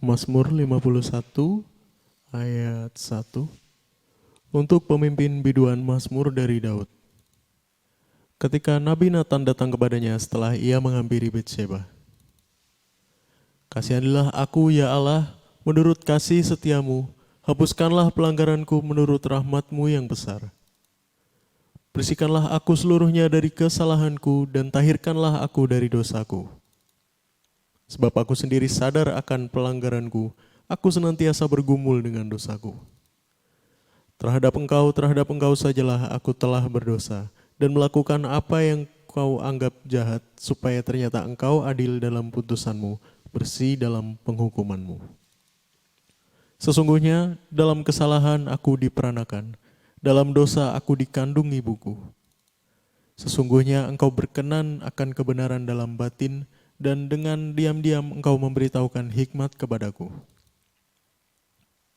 Mazmur 51 ayat 1 untuk pemimpin biduan Mazmur dari Daud. Ketika Nabi Nathan datang kepadanya setelah ia menghampiri Betsheba. Kasihanilah aku ya Allah, menurut kasih setiamu, hapuskanlah pelanggaranku menurut rahmatmu yang besar. Bersihkanlah aku seluruhnya dari kesalahanku dan tahirkanlah aku dari dosaku. Sebab aku sendiri sadar akan pelanggaranku, aku senantiasa bergumul dengan dosaku. Terhadap engkau sajalah aku telah berdosa dan melakukan apa yang kau anggap jahat, supaya ternyata engkau adil dalam putusanmu, bersih dalam penghukumanmu. Sesungguhnya dalam kesalahan aku diperanakan, dalam dosa aku dikandung ibuku. Sesungguhnya engkau berkenan akan kebenaran dalam batin, dan dengan diam-diam engkau memberitahukan hikmat kepadaku.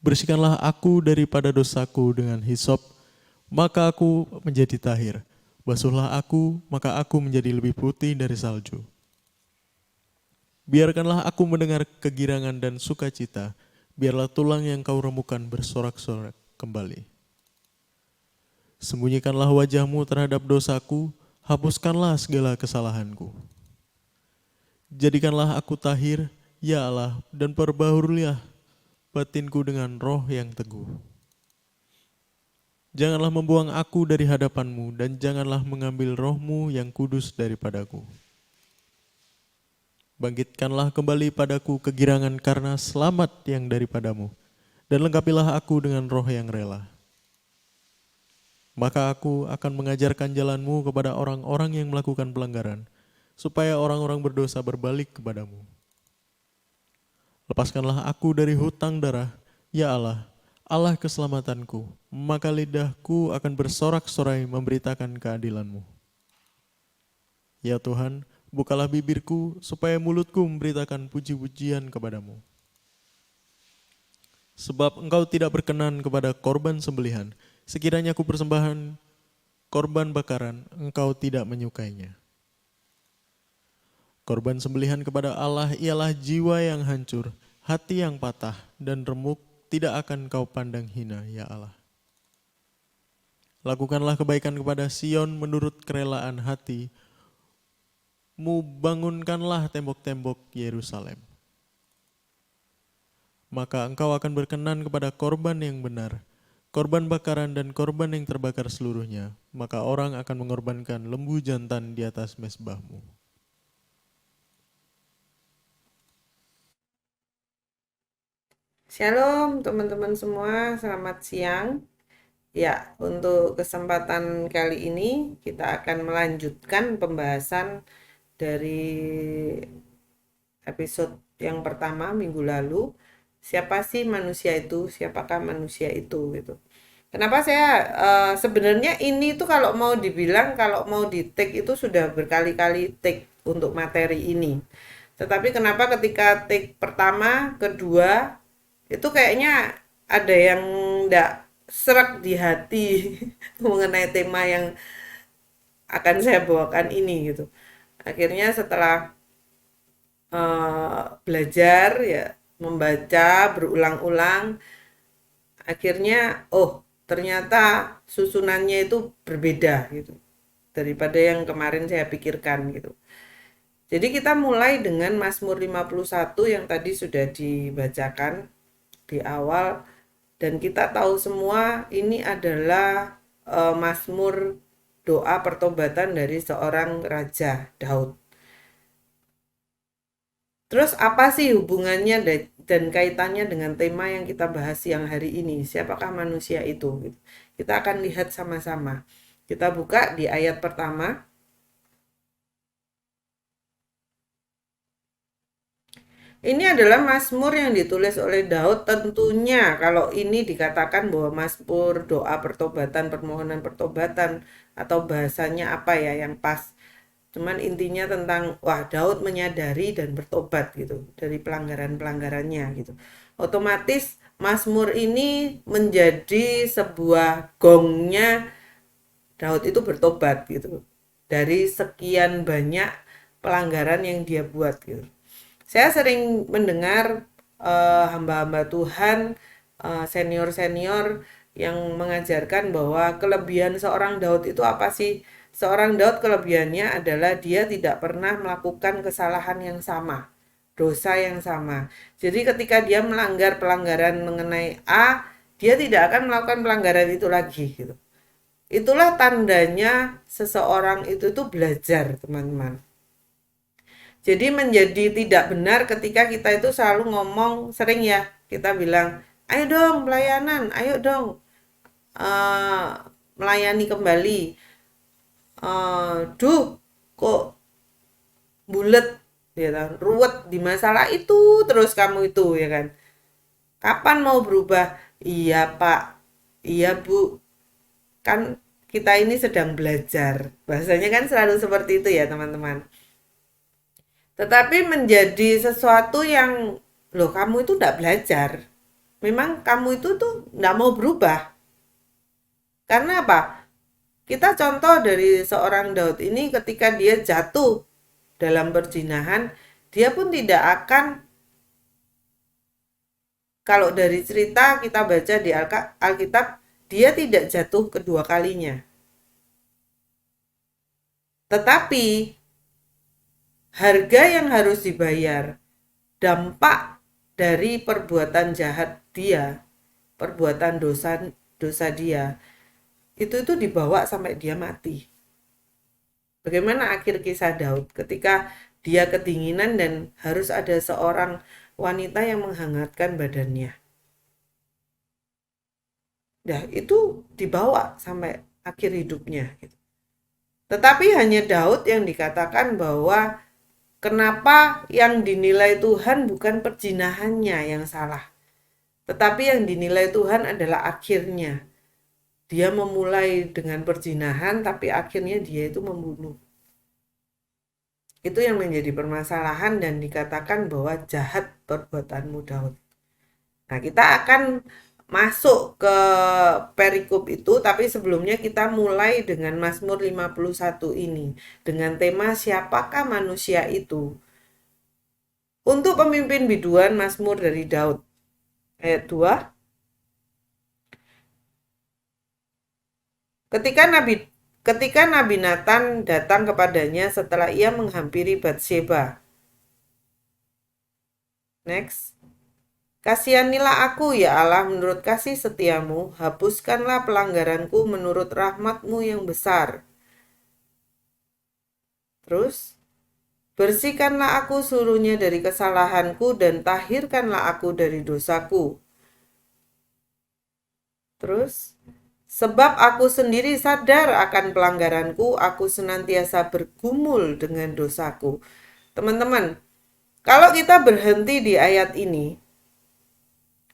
Bersihkanlah aku daripada dosaku dengan hisop, maka aku menjadi tahir. Basuhlah aku, maka aku menjadi lebih putih dari salju. Biarkanlah aku mendengar kegirangan dan sukacita, biarlah tulang yang kau remukan bersorak-sorak kembali. Sembunyikanlah wajahmu terhadap dosaku, hapuskanlah segala kesalahanku. Jadikanlah aku tahir, ya Allah, dan perbaharulilah batinku dengan roh yang teguh. Janganlah membuang aku dari hadapanmu, dan janganlah mengambil rohmu yang kudus daripadaku. Bangkitkanlah kembali padaku kegirangan karena selamat yang daripadamu, dan lengkapilah aku dengan roh yang rela. Maka aku akan mengajarkan jalanmu kepada orang-orang yang melakukan pelanggaran, supaya orang-orang berdosa berbalik kepadamu. Lepaskanlah aku dari hutang darah, ya Allah, Allah keselamatanku, maka lidahku akan bersorak-sorai memberitakan keadilanmu. Ya Tuhan, bukalah bibirku, supaya mulutku memberitakan puji-pujian kepadamu. Sebab engkau tidak berkenan kepada korban sembelihan, sekiranya aku persembahan korban bakaran, engkau tidak menyukainya. Korban sembelihan kepada Allah ialah jiwa yang hancur, hati yang patah dan remuk, tidak akan kau pandang hina, ya Allah. Lakukanlah kebaikan kepada Sion menurut kerelaan hati, bangunkanlah tembok-tembok Yerusalem. Maka engkau akan berkenan kepada korban yang benar, korban bakaran dan korban yang terbakar seluruhnya, maka orang akan mengorbankan lembu jantan di atas mezbahmu. Shalom teman-teman semua, selamat siang. Ya, untuk kesempatan kali ini kita akan melanjutkan pembahasan dari episode yang pertama minggu lalu. Siapa sih manusia itu? Siapakah manusia itu gitu. Kenapa saya sebenarnya ini tuh kalau mau dibilang kalau mau di take itu sudah berkali-kali take untuk materi ini. Tetapi kenapa ketika take pertama, kedua itu kayaknya ada yang enggak serak di hati mengenai tema yang akan saya bawakan ini gitu. Akhirnya setelah belajar ya membaca berulang-ulang akhirnya oh ternyata susunannya itu berbeda gitu daripada yang kemarin saya pikirkan gitu. Jadi kita mulai dengan Mazmur 51 yang tadi sudah dibacakan di awal dan kita tahu semua ini adalah Mazmur doa pertobatan dari seorang raja Daud. Terus apa sih hubungannya dan kaitannya dengan tema yang kita bahas siang hari ini? Siapakah manusia itu? Kita akan lihat sama-sama. Kita buka di ayat pertama. Ini adalah Mazmur yang ditulis oleh Daud. Tentunya kalau ini dikatakan bahwa Mazmur doa pertobatan, permohonan pertobatan atau bahasanya apa ya yang pas. Cuman intinya tentang wah Daud menyadari dan bertobat gitu dari pelanggaran-pelanggarannya gitu. Otomatis Mazmur ini menjadi sebuah gongnya Daud itu bertobat gitu. Dari sekian banyak pelanggaran yang dia buat gitu. Saya sering mendengar hamba-hamba Tuhan, senior-senior yang mengajarkan bahwa kelebihan seorang Daud itu apa sih? Seorang Daud kelebihannya adalah dia tidak pernah melakukan kesalahan yang sama, dosa yang sama. Jadi ketika dia melanggar pelanggaran mengenai A, dia tidak akan melakukan pelanggaran itu lagi gitu. Itulah tandanya seseorang itu tuh belajar, teman-teman. Jadi menjadi tidak benar ketika kita itu selalu ngomong, sering ya kita bilang, ayo dong pelayanan, ayo dong eh, melayani kembali. Duh, kok bulet, ya kan, ruwet di masalah itu terus kamu itu, ya kan. Kapan mau berubah? Iya Pak, iya Bu, kan kita ini sedang belajar. Bahasanya kan selalu seperti itu ya teman-teman. Tetapi menjadi sesuatu yang, loh kamu itu tidak belajar. Memang kamu itu tuh tidak mau berubah. Karena apa? Kita contoh dari seorang Daud ini ketika dia jatuh dalam perzinahan, dia pun tidak akan, kalau dari cerita kita baca di Alkitab, dia tidak jatuh kedua kalinya. Tetapi harga yang harus dibayar, dampak dari perbuatan jahat dia, perbuatan dosa dosa dia, itu dibawa sampai dia mati. Bagaimana akhir kisah Daud ketika dia kedinginan dan harus ada seorang wanita yang menghangatkan badannya. Nah, itu dibawa sampai akhir hidupnya gitu. Tetapi hanya Daud yang dikatakan bahwa kenapa yang dinilai Tuhan bukan perzinahannya yang salah, tetapi yang dinilai Tuhan adalah akhirnya. Dia memulai dengan perzinahan, tapi akhirnya dia itu membunuh. Itu yang menjadi permasalahan dan dikatakan bahwa jahat perbuatanmu Daud. Nah, kita akan masuk ke perikop itu, tapi sebelumnya kita mulai dengan Mazmur 51 ini. Dengan tema siapakah manusia itu? Untuk pemimpin biduan Mazmur dari Daud. Ayat 2. Ketika Nabi Nathan datang kepadanya setelah ia menghampiri Batseba. Next. Kasihanilah aku ya Allah menurut kasih setiamu, hapuskanlah pelanggaranku menurut rahmatmu yang besar. Terus, bersihkanlah aku seluruhnya dari kesalahanku dan tahirkanlah aku dari dosaku. Terus, sebab aku sendiri sadar akan pelanggaranku, aku senantiasa bergumul dengan dosaku. Teman-teman, kalau kita berhenti di ayat ini,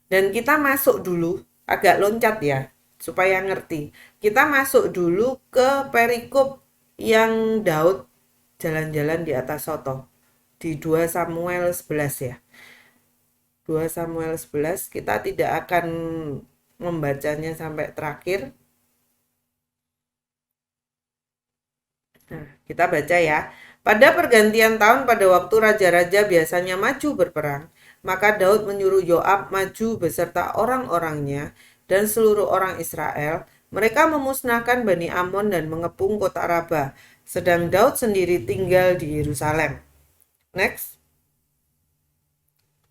dan kita masuk dulu, agak loncat ya, supaya ngerti. Kita masuk dulu ke perikop yang Daud jalan-jalan di atas soto. Di 2 Samuel 11 ya. 2 Samuel 11, kita tidak akan membacanya sampai terakhir. Nah, kita baca ya. Pada pergantian tahun pada waktu raja-raja biasanya maju berperang, maka Daud menyuruh Yoab maju beserta orang-orangnya dan seluruh orang Israel. Mereka memusnahkan Bani Amon dan mengepung kota Raba, sedang Daud sendiri tinggal di Yerusalem. Next.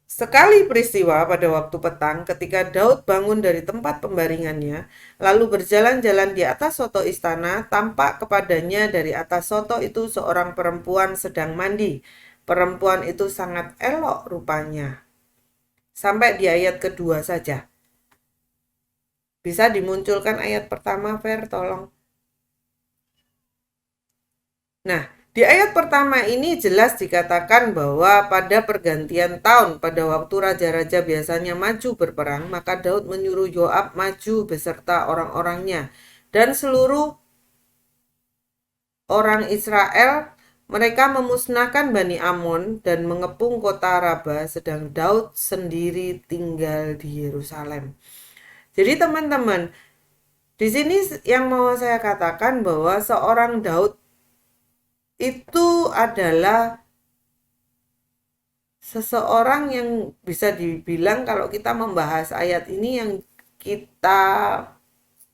Sekali peristiwa pada waktu petang ketika Daud bangun dari tempat pembaringannya, lalu berjalan-jalan di atas soto istana, tampak kepadanya dari atas soto itu seorang perempuan sedang mandi. Perempuan itu sangat elok rupanya. Sampai di ayat kedua saja. Bisa dimunculkan ayat pertama, Fer, tolong. Nah, di ayat pertama ini jelas dikatakan bahwa pada pergantian tahun, pada waktu raja-raja biasanya maju berperang, maka Daud menyuruh Yoab maju beserta orang-orangnya. Dan seluruh orang Israel, mereka memusnahkan Bani Amon dan mengepung kota Raba, sedang Daud sendiri tinggal di Yerusalem. Jadi teman-teman, di sini yang mau saya katakan bahwa seorang Daud itu adalah seseorang yang bisa dibilang kalau kita membahas ayat ini yang kita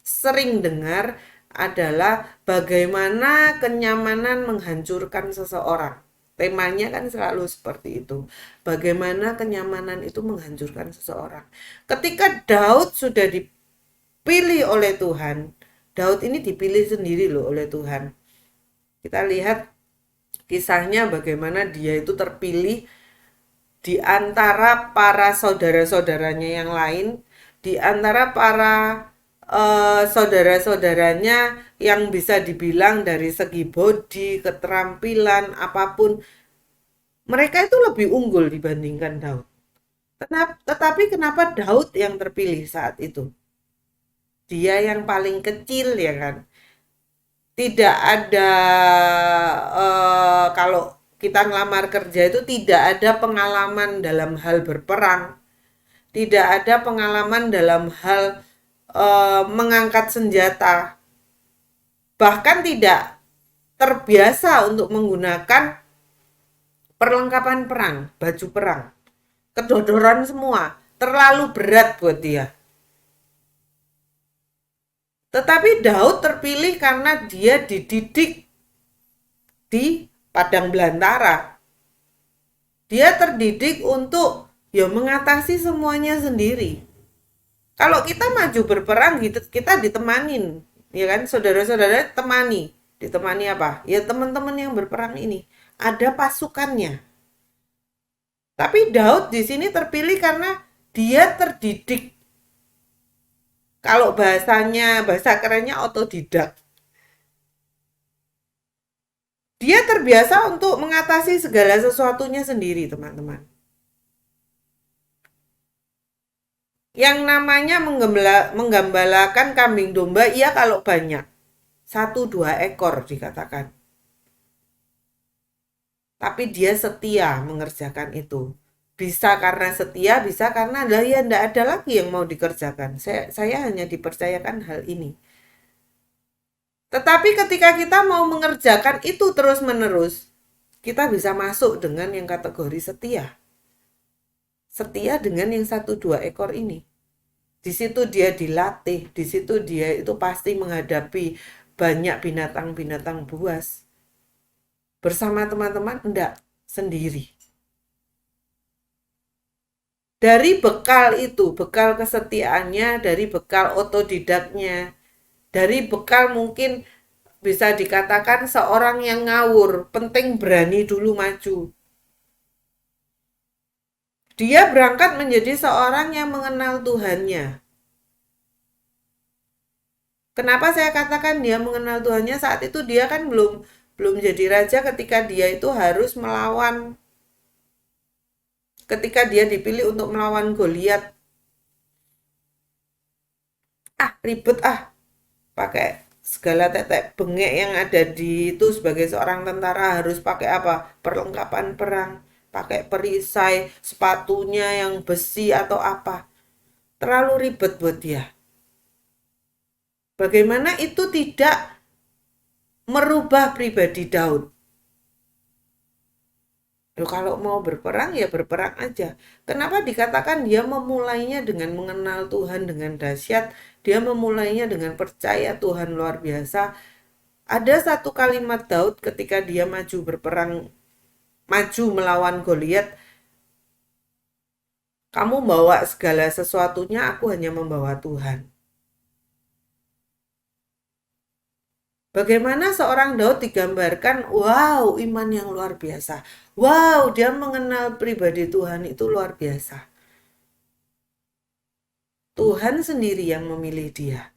sering dengar adalah bagaimana kenyamanan menghancurkan seseorang. Temanya kan selalu seperti itu. Bagaimana kenyamanan itu menghancurkan seseorang. Ketika Daud sudah dipilih oleh Tuhan, Daud ini dipilih sendiri loh oleh Tuhan. Kita lihat kisahnya bagaimana dia itu terpilih di antara para saudara-saudaranya yang lain, di antara para saudara-saudaranya yang bisa dibilang dari segi body, keterampilan, apapun, mereka itu lebih unggul dibandingkan Daud. Tetapi kenapa Daud yang terpilih saat itu? Dia yang paling kecil ya kan. Tidak ada kalau kita ngelamar kerja itu tidak ada pengalaman dalam hal berperang, tidak ada pengalaman dalam hal mengangkat senjata, bahkan tidak terbiasa untuk menggunakan perlengkapan perang, baju perang. Kedodoran semua, terlalu berat buat dia. Tetapi Daud terpilih karena dia dididik di padang belantara. Dia terdidik untuk ya mengatasi semuanya sendiri. Kalau kita maju berperang gitu, kita ditemanin, ya kan? Saudara-saudara temani. Ditemani apa? Ya teman-teman yang berperang ini. Ada pasukannya. Tapi Daud di sini terpilih karena dia terdidik. Kalau bahasa kerennya otodidak. Dia terbiasa untuk mengatasi segala sesuatunya sendiri, teman-teman. Yang namanya menggembalakan kambing domba, iya kalau banyak. 1-2 ekor dikatakan. Tapi dia setia mengerjakan itu. Bisa karena setia, bisa karena ya tidak ada lagi yang mau dikerjakan. Saya hanya dipercayakan hal ini. Tetapi ketika kita mau mengerjakan itu terus-menerus, kita bisa masuk dengan yang kategori setia. Setia dengan yang 1-2 ekor ini. Di situ dia dilatih, di situ dia itu pasti menghadapi banyak binatang-binatang buas. Bersama teman-teman, enggak, sendiri. Dari bekal itu, bekal kesetiaannya, dari bekal otodidaknya, dari bekal mungkin bisa dikatakan seorang yang ngawur, penting berani dulu maju. Dia berangkat menjadi seorang yang mengenal Tuhannya. Kenapa saya katakan dia mengenal Tuhannya? Saat itu dia kan belum jadi raja ketika dia itu harus melawan, ketika dia dipilih untuk melawan Goliat. Ribet pakai segala tetek bengek yang ada di itu. Sebagai seorang tentara harus pakai apa? Perlengkapan perang, pakai perisai, sepatunya yang besi atau apa. Terlalu ribet buat dia. Bagaimana itu tidak merubah pribadi Daud? Loh, kalau mau berperang ya berperang aja. Kenapa dikatakan dia memulainya dengan mengenal Tuhan dengan dahsyat? Dia memulainya dengan percaya Tuhan luar biasa. Ada satu kalimat Daud ketika dia maju berperang, maju melawan Goliat. Kamu bawa segala sesuatunya, aku hanya membawa Tuhan. Bagaimana seorang Daud digambarkan, wow, iman yang luar biasa. Wow, dia mengenal pribadi Tuhan itu luar biasa. Tuhan sendiri yang memilih dia.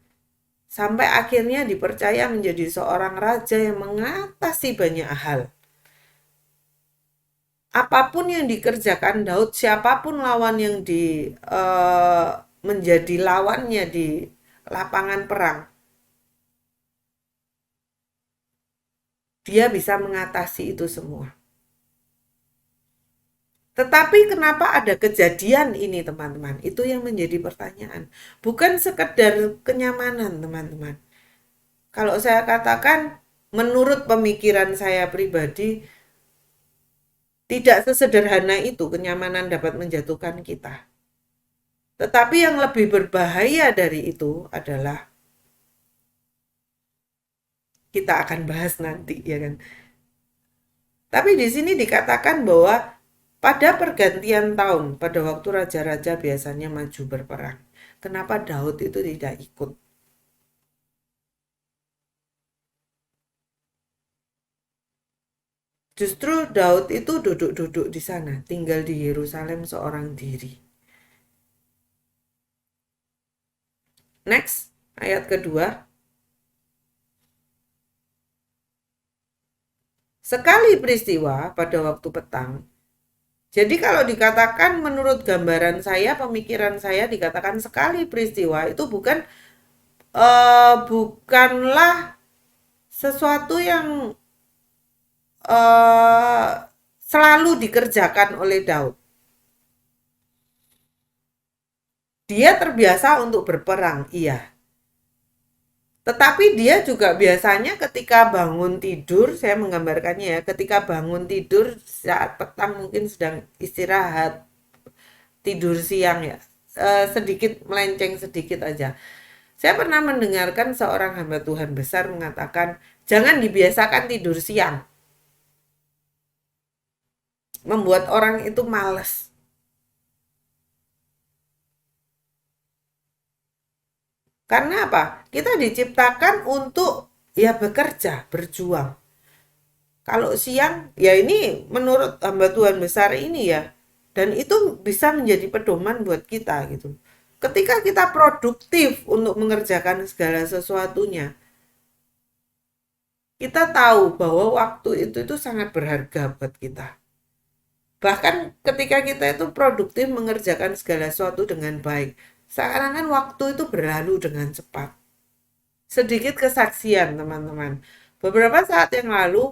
Sampai akhirnya dipercaya menjadi seorang raja yang mengatasi banyak hal. Apapun yang dikerjakan Daud, siapapun lawan yang menjadi lawannya di lapangan perang, dia bisa mengatasi itu semua. Tetapi kenapa ada kejadian ini, teman-teman? Itu yang menjadi pertanyaan. Bukan sekedar kenyamanan, teman-teman. Kalau saya katakan, menurut pemikiran saya pribadi, Tidak sesederhana itu kenyamanan dapat menjatuhkan kita. Tetapi yang lebih berbahaya dari itu adalah kita akan bahas nanti, ya kan. Tapi di sini dikatakan bahwa pada pergantian tahun, pada waktu raja-raja biasanya maju berperang. Kenapa Daud itu tidak ikut? Justru Daud itu duduk-duduk di sana, tinggal di Yerusalem seorang diri. Next, ayat kedua. Sekali peristiwa pada waktu petang. Jadi kalau dikatakan menurut gambaran saya, pemikiran saya dikatakan sekali peristiwa itu bukanlah sesuatu yang eh, selalu dikerjakan oleh Daud. Dia terbiasa untuk berperang, iya. Tetapi dia juga biasanya ketika bangun tidur, saya menggambarkannya ya, ketika bangun tidur saat petang mungkin sedang istirahat, tidur siang ya, sedikit melenceng sedikit aja. Saya pernah mendengarkan seorang hamba Tuhan besar mengatakan, jangan dibiasakan tidur siang, membuat orang itu males. Karena apa? Kita diciptakan untuk ya bekerja, berjuang. Kalau siang, ya ini menurut hamba Tuhan besar ini ya, dan itu bisa menjadi pedoman buat kita gitu. Ketika kita produktif untuk mengerjakan segala sesuatunya, kita tahu bahwa waktu itu sangat berharga buat kita. Bahkan ketika kita itu produktif mengerjakan segala sesuatu dengan baik, seakan-akan waktu itu berlalu dengan cepat. Sedikit kesaksian teman-teman. Beberapa saat yang lalu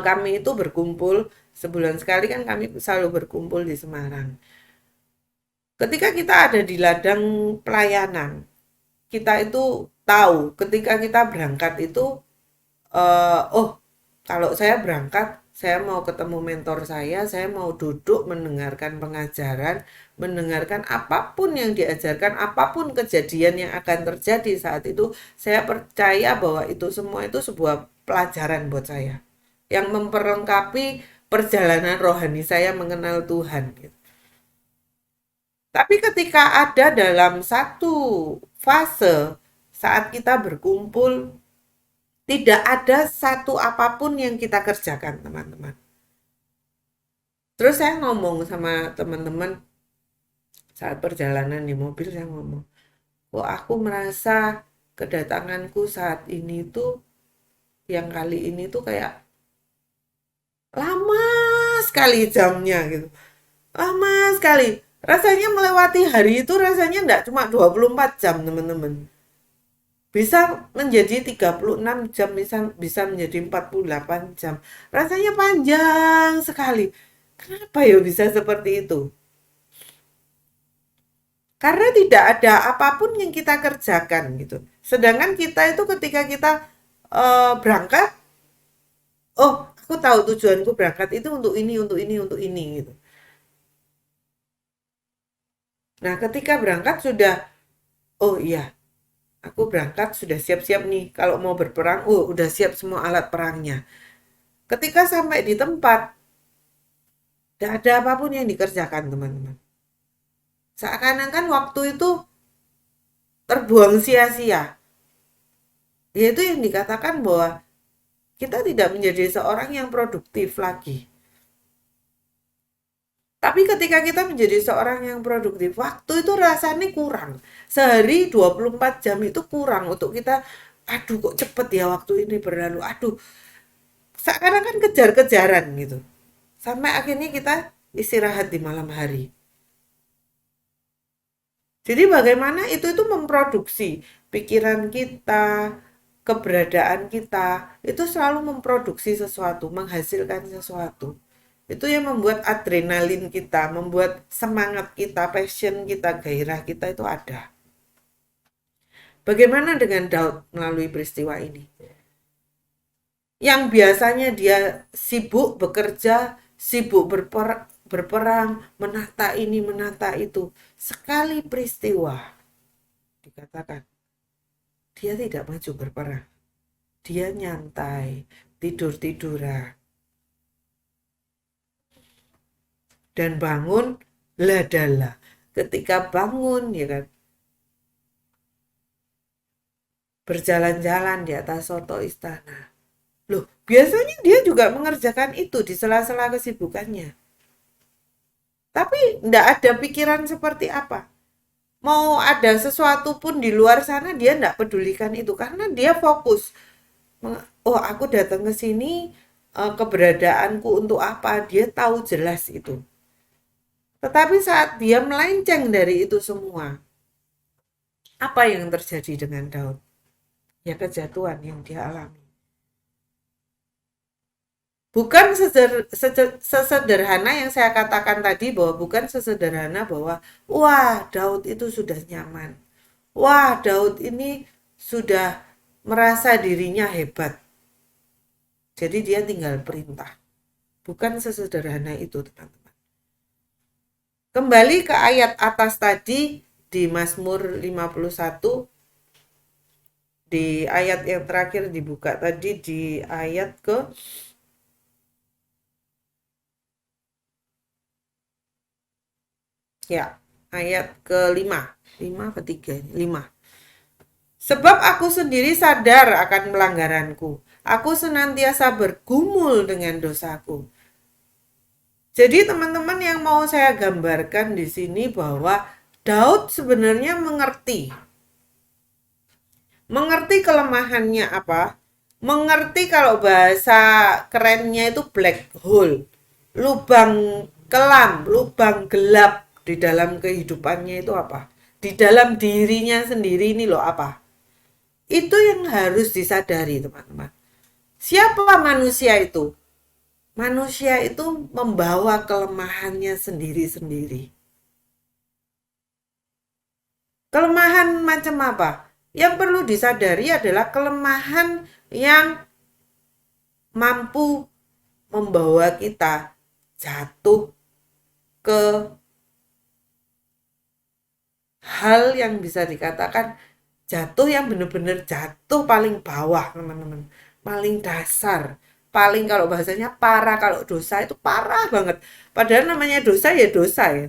kami itu berkumpul, sebulan sekali kan kami selalu berkumpul di Semarang. Ketika kita ada di ladang pelayanan, kita itu tahu ketika kita berangkat itu, oh kalau saya berangkat, saya mau ketemu mentor saya mau duduk mendengarkan pengajaran, mendengarkan apapun yang diajarkan, apapun kejadian yang akan terjadi saat itu, saya percaya bahwa itu semua itu sebuah pelajaran buat saya yang memperlengkapi perjalanan rohani saya mengenal Tuhan gitu. Tapi ketika ada dalam satu fase saat kita berkumpul, tidak ada satu apapun yang kita kerjakan, teman-teman. Terus saya ngomong sama teman-teman saat perjalanan di mobil, saya ngomong, kok aku merasa kedatanganku saat ini tuh, yang kali ini tuh kayak lama sekali jamnya gitu. Lama sekali. Rasanya melewati hari itu rasanya enggak cuma 24 jam, teman-teman. Bisa menjadi 36 jam, bisa menjadi 48 jam. Rasanya panjang sekali. Kenapa ya bisa seperti itu? Karena tidak ada apapun yang kita kerjakan gitu. Sedangkan kita itu ketika kita berangkat, oh aku tahu tujuanku berangkat itu untuk ini, untuk ini, untuk ini gitu. Nah ketika berangkat sudah, oh iya aku berangkat sudah siap-siap nih. Kalau mau berperang, oh udah siap semua alat perangnya. Ketika sampai di tempat, tidak ada apapun yang dikerjakan, teman-teman. Seakan-akan waktu itu terbuang sia-sia. Yaitu yang dikatakan bahwa kita tidak menjadi seorang yang produktif lagi. Tapi ketika kita menjadi seorang yang produktif, waktu itu rasanya kurang. Sehari 24 jam itu kurang untuk kita, aduh kok cepet ya waktu ini berlalu. Aduh, seakan-akan kejar-kejaran gitu. Sampai akhirnya kita istirahat di malam hari. Jadi bagaimana itu memproduksi pikiran kita, keberadaan kita, itu selalu memproduksi sesuatu, menghasilkan sesuatu. Itu yang membuat adrenalin kita, membuat semangat kita, passion kita, gairah kita itu ada. Bagaimana dengan Daud melalui peristiwa ini? Yang biasanya dia sibuk bekerja sibuk berperang, menata ini, menata itu. Sekali peristiwa, dikatakan, dia tidak maju berperang. Dia nyantai, tidur-tiduran. Dan bangun, ladala. Ketika bangun, ya kan, berjalan-jalan di atas soto istana. Loh, biasanya dia juga mengerjakan itu di sela-sela kesibukannya. Tapi enggak ada pikiran seperti apa. Mau ada sesuatu pun di luar sana, dia enggak pedulikan itu. Karena dia fokus. Oh, aku datang ke sini, keberadaanku untuk apa. Dia tahu jelas itu. Tetapi saat dia melenceng dari itu semua, apa yang terjadi dengan Daud? Ya kejatuhan yang dia alami. Bukan sesederhana yang saya katakan tadi, bahwa bukan sesederhana bahwa wah Daud itu sudah nyaman. Wah Daud ini sudah merasa dirinya hebat. Jadi dia tinggal perintah. Bukan sesederhana itu, teman-teman. Kembali ke ayat atas tadi di Mazmur 51, di ayat yang terakhir dibuka tadi, di ayat ke ayat ke-5. 5 apa 3 ini? 5. Sebab aku sendiri sadar akan pelanggaranku. Aku senantiasa bergumul dengan dosaku. Jadi teman-teman, yang mau saya gambarkan di sini bahwa Daud sebenarnya mengerti. Mengerti kelemahannya apa? Mengerti, kalau bahasa kerennya itu black hole. Lubang kelam, lubang gelap di dalam kehidupannya itu apa? Di dalam dirinya sendiri ini loh apa? Itu yang harus disadari, teman-teman. Siapa manusia itu? Manusia itu membawa kelemahannya sendiri-sendiri. Kelemahan macam apa? Yang perlu disadari adalah kelemahan yang mampu membawa kita jatuh ke hal yang bisa dikatakan jatuh, yang benar-benar jatuh paling bawah, teman-teman. Paling dasar. Paling, kalau bahasanya parah, kalau dosa itu parah banget. Padahal namanya dosa ya dosa ya.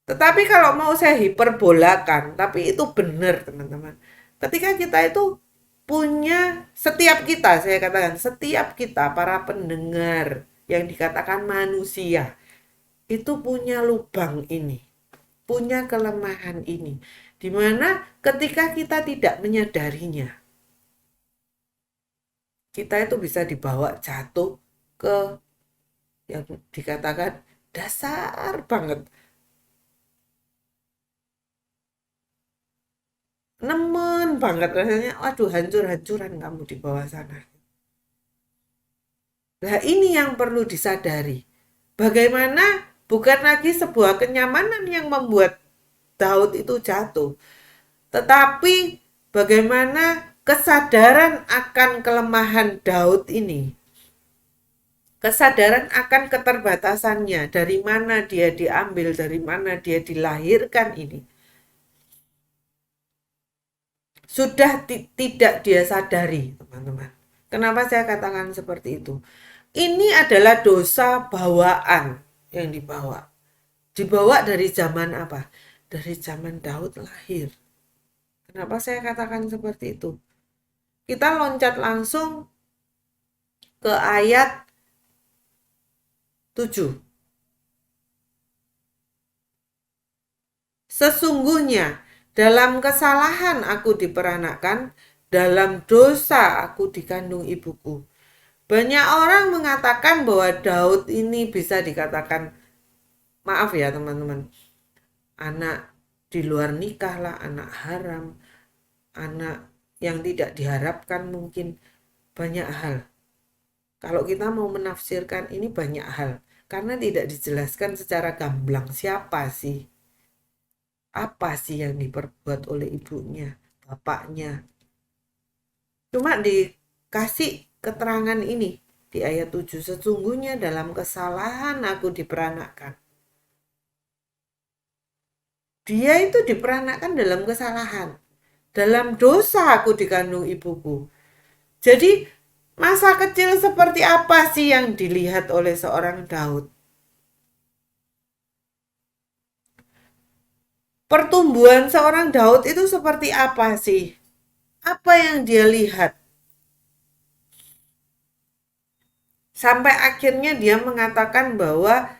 Tetapi kalau mau saya hiperbolakan, tapi itu benar, teman-teman. Ketika kita itu punya, setiap kita, saya katakan, setiap kita, para pendengar yang dikatakan manusia, itu punya lubang ini, punya kelemahan ini. Dimana ketika kita tidak menyadarinya, kita itu bisa dibawa jatuh ke yang dikatakan dasar banget. Nemen banget rasanya, waduh hancur-hancuran kamu di bawah sana. Nah ini yang perlu disadari. Bagaimana bukan lagi sebuah kenyamanan yang membuat Daud itu jatuh. Tetapi bagaimana kesadaran akan kelemahan Daud ini. Kesadaran akan keterbatasannya, dari mana dia diambil, dari mana dia dilahirkan ini. Sudah tidak dia sadari, teman-teman. Kenapa saya katakan seperti itu? Ini adalah dosa bawaan yang dibawa. Dibawa dari zaman apa? Dari zaman Daud lahir. Kenapa saya katakan seperti itu? Kita loncat langsung ke ayat 7. Sesungguhnya dalam kesalahan aku diperanakkan, dalam dosa aku dikandung ibuku. Banyak orang mengatakan bahwa Daud ini bisa dikatakan, maaf ya teman-teman, anak di luar nikah lah, anak haram, anak yang tidak diharapkan, mungkin banyak hal. Kalau kita mau menafsirkan ini banyak hal, karena tidak dijelaskan secara gamblang siapa sih, apa sih yang diperbuat oleh ibunya, bapaknya. Cuma dikasih keterangan ini, Di ayat 7, sesungguhnya dalam kesalahan aku diperanakkan. Dia itu diperanakkan dalam kesalahan. Dalam dosa aku dikandung ibuku. Jadi masa kecil seperti apa sih yang dilihat oleh seorang Daud? Pertumbuhan seorang Daud itu seperti apa sih? Apa yang dia lihat? Sampai akhirnya dia mengatakan bahwa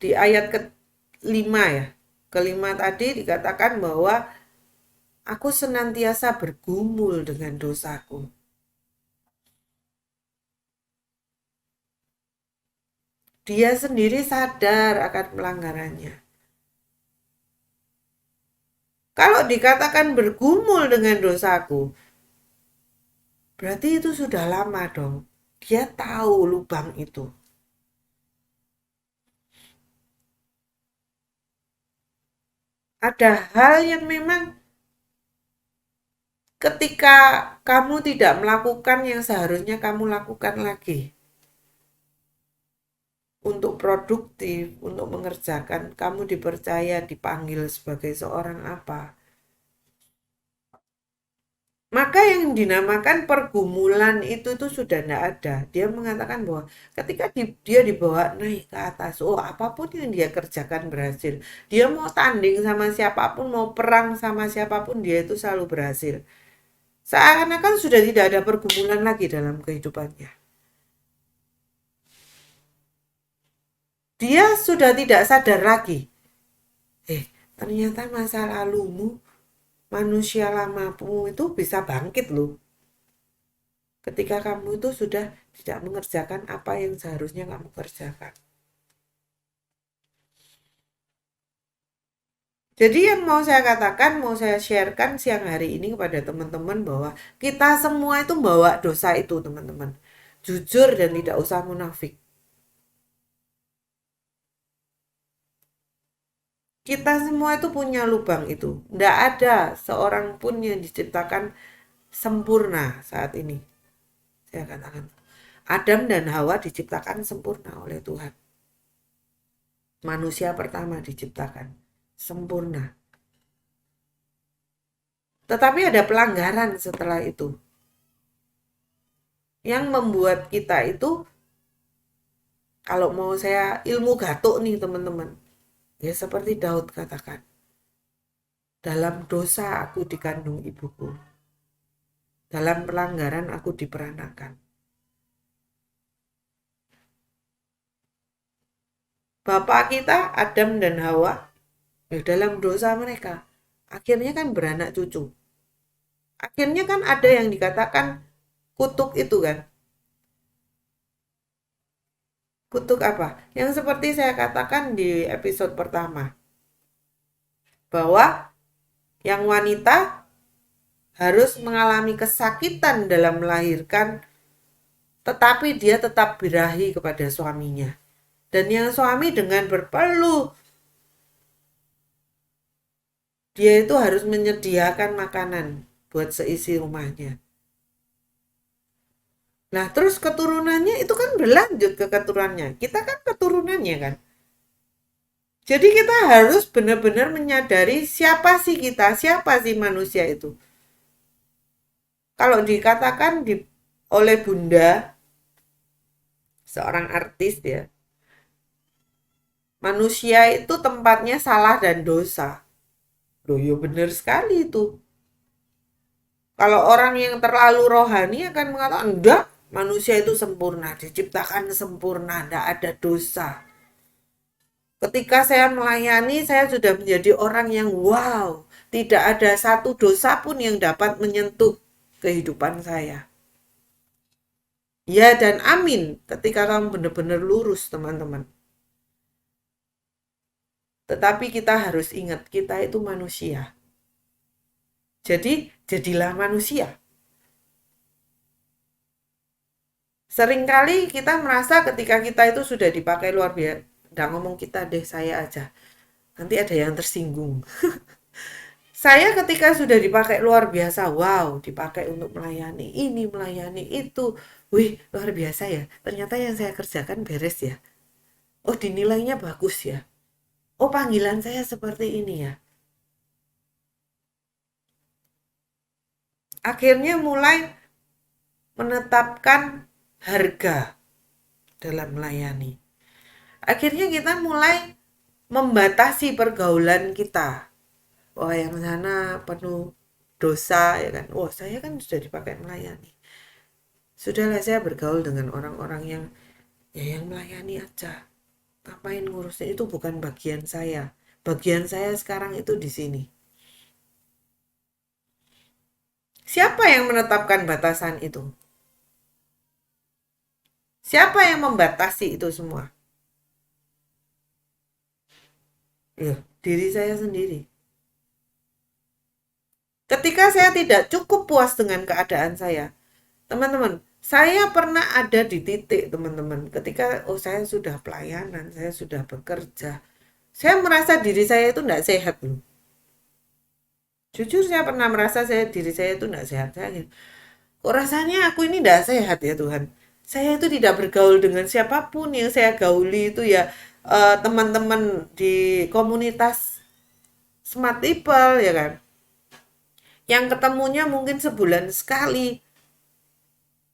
di ayat kelima ya, kelima tadi dikatakan bahwa aku senantiasa bergumul dengan dosaku. Dia sendiri sadar akan pelanggarannya. Kalau dikatakan bergumul dengan dosaku, berarti itu sudah lama dong. Dia tahu lubang itu. Ada hal yang memang ketika kamu tidak melakukan yang seharusnya kamu lakukan lagi. Untuk produktif, untuk mengerjakan, kamu dipercaya, dipanggil sebagai seorang apa. Maka yang dinamakan pergumulan itu tuh sudah tidak ada. Dia mengatakan bahwa ketika dia dibawa naik ke atas, oh apapun yang dia kerjakan berhasil. Dia mau tanding sama siapapun, mau perang sama siapapun, dia itu selalu berhasil. Seakan-akan sudah tidak ada pergumulan lagi dalam kehidupannya. Dia sudah tidak sadar lagi. Ternyata masa lalumu, manusia lamamu itu bisa bangkit loh. Ketika kamu itu sudah tidak mengerjakan apa yang seharusnya kamu kerjakan. Jadi yang mau saya katakan, mau saya sharekan siang hari ini kepada teman-teman bahwa kita semua itu bawa dosa itu teman-teman. Jujur dan tidak usah munafik. Kita semua itu punya lubang itu. Tidak ada seorang pun yang diciptakan sempurna saat ini. Saya katakan. Adam dan Hawa diciptakan sempurna oleh Tuhan. Manusia pertama diciptakan sempurna. Tetapi ada pelanggaran setelah itu. Yang membuat kita itu, kalau mau saya ilmu gatuk nih teman-teman. Ya seperti Daud katakan. Dalam dosa aku dikandung ibuku. Dalam pelanggaran aku diperanakan. Bapak kita Adam dan Hawa, ya dalam dosa mereka, akhirnya kan beranak cucu. Akhirnya kan ada yang dikatakan kutuk itu kan. Kutuk apa? Yang seperti saya katakan di episode pertama. Bahwa yang wanita harus mengalami kesakitan dalam melahirkan, tetapi dia tetap birahi kepada suaminya. Dan yang suami dengan berpeluh, dia itu harus menyediakan makanan buat seisi rumahnya. Nah, terus keturunannya itu kan berlanjut ke keturunannya. Kita kan keturunannya kan. Jadi kita harus benar-benar menyadari siapa sih kita, siapa sih manusia itu. Kalau dikatakan oleh Bunda, seorang artis ya, manusia itu tempatnya salah dan dosa. Loh, ya benar sekali itu. Kalau orang yang terlalu rohani akan mengatakan, enggak, manusia itu sempurna, diciptakan sempurna, enggak ada dosa. Ketika saya melayani, saya sudah menjadi orang yang wow, tidak ada satu dosa pun yang dapat menyentuh kehidupan saya. Ya dan amin ketika kamu benar-benar lurus teman-teman. Tetapi kita harus ingat, kita itu manusia. Jadi, jadilah manusia. Seringkali kita merasa ketika kita itu sudah dipakai luar biasa. Nggak ngomong kita deh, saya aja. Nanti ada yang tersinggung. Saya ketika sudah dipakai luar biasa, wow, dipakai untuk melayani ini, melayani itu. wih luar biasa ya, ternyata yang saya kerjakan beres ya, oh dinilainya bagus ya, oh panggilan saya seperti ini ya. Akhirnya mulai menetapkan harga dalam melayani. Akhirnya kita mulai membatasi pergaulan kita. Wah, yang sana penuh dosa ya kan. Wah, saya kan sudah dipakai melayani. Sudahlah saya bergaul dengan orang-orang yang ya yang melayani aja. Ngapain ngurusnya, itu bukan bagian saya. Bagian saya sekarang itu di sini. Siapa yang menetapkan batasan itu? Siapa yang membatasi itu semua? Ya, diri saya sendiri. Ketika saya tidak cukup puas dengan keadaan saya, teman-teman, saya pernah ada di titik, teman-teman, ketika oh saya sudah pelayanan, saya sudah bekerja, saya merasa diri saya itu tidak sehat loh. Jujur saya pernah merasa diri saya itu tidak sehat. Kok rasanya aku ini tidak sehat ya Tuhan. Saya itu tidak bergaul dengan siapapun yang saya gauli itu ya teman-teman di komunitas Smart People ya kan. Yang ketemunya mungkin sebulan sekali.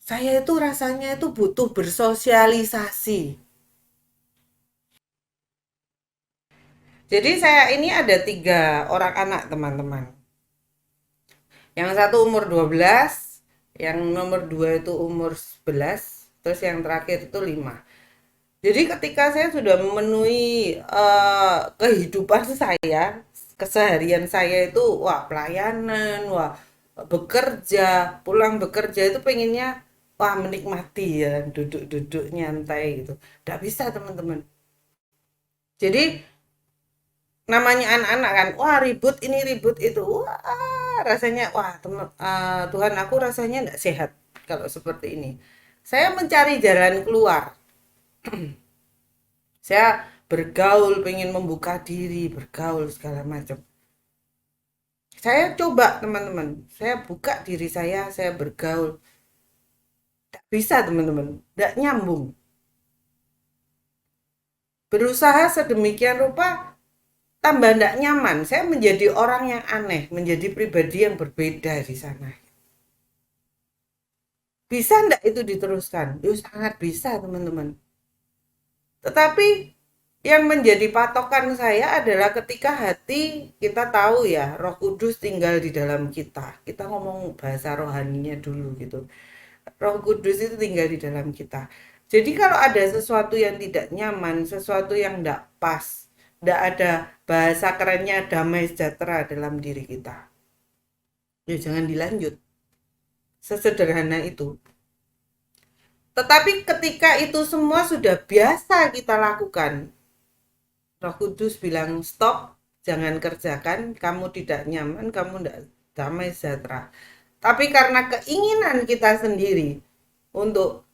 Saya itu rasanya itu butuh bersosialisasi. Jadi saya ini ada 3 orang anak teman-teman. Yang satu umur 12, yang nomor 2 itu umur 11, terus yang terakhir itu 5. Jadi ketika saya sudah memenuhi kehidupan saya, keseharian saya itu wah pelayanan, wah bekerja, pulang bekerja itu pengennya wah menikmati ya, duduk-duduk nyantai gitu. Tidak bisa teman-teman. Jadi namanya anak-anak kan, wah ribut ini ribut itu, wah rasanya wah Tuhan aku rasanya tidak sehat kalau seperti ini. Saya mencari jalan keluar. Saya bergaul, pengen membuka diri, bergaul segala macam. Saya coba teman-teman, saya buka diri saya bergaul. Tidak bisa teman-teman, tidak nyambung. Berusaha sedemikian rupa, tambah tidak nyaman. Saya menjadi orang yang aneh, menjadi pribadi yang berbeda di sana. Bisa tidak itu diteruskan? Ya sangat bisa teman-teman. Tetapi yang menjadi patokan saya adalah ketika hati kita tahu ya, Roh Kudus tinggal di dalam kita. Kita ngomong bahasa rohaninya dulu gitu. Roh Kudus itu tinggal di dalam kita. Jadi kalau ada sesuatu yang tidak nyaman, sesuatu yang tidak pas, tidak ada bahasa kerennya damai sejahtera dalam diri kita, ya jangan dilanjut. Sesederhana itu. Tetapi ketika itu semua sudah biasa kita lakukan, Roh Kudus bilang stop, jangan kerjakan, kamu tidak nyaman, kamu tidak damai sejahtera. Tapi karena keinginan kita sendiri untuk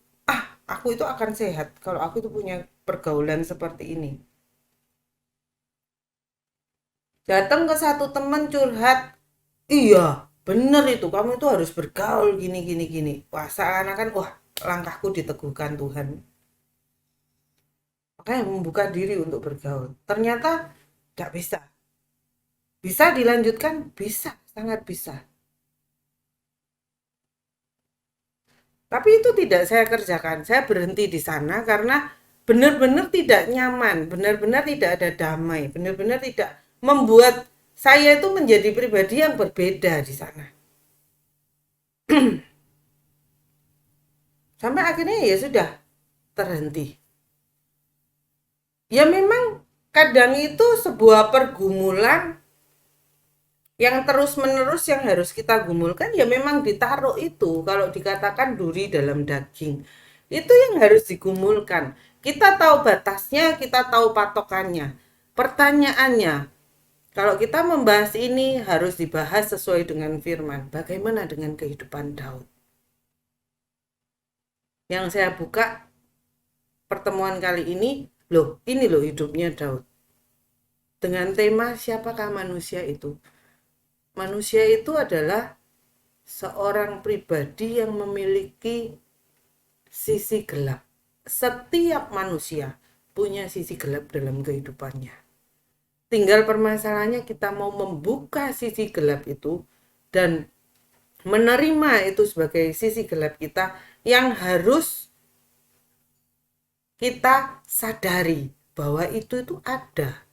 aku itu akan sehat kalau aku itu punya pergaulan seperti ini. Datang ke satu teman curhat, iya bener itu kamu itu harus bergaul gini gini gini. Wah seakan-akan wah langkahku diteguhkan Tuhan. Makanya membuka diri untuk bergaul. Ternyata tidak bisa. Bisa dilanjutkan? Bisa, sangat bisa. Tapi itu tidak saya kerjakan. Saya berhenti di sana karena benar-benar tidak nyaman, benar-benar tidak ada damai, benar-benar tidak membuat saya itu menjadi pribadi yang berbeda di sana. Sampai akhirnya ya sudah terhenti. Ya memang kadang itu sebuah pergumulan yang terus-menerus yang harus kita gumulkan ya memang ditaruh itu. Kalau dikatakan duri dalam daging, itu yang harus digumulkan. Kita tahu batasnya, kita tahu patokannya. Pertanyaannya, kalau kita membahas ini harus dibahas sesuai dengan firman. Bagaimana dengan kehidupan Daud? Yang saya buka pertemuan kali ini loh hidupnya Daud. Dengan tema siapakah manusia itu? Manusia itu adalah seorang pribadi yang memiliki sisi gelap. Setiap manusia punya sisi gelap dalam kehidupannya. Tinggal permasalahannya kita mau membuka sisi gelap itu dan menerima itu sebagai sisi gelap kita yang harus kita sadari bahwa itu ada.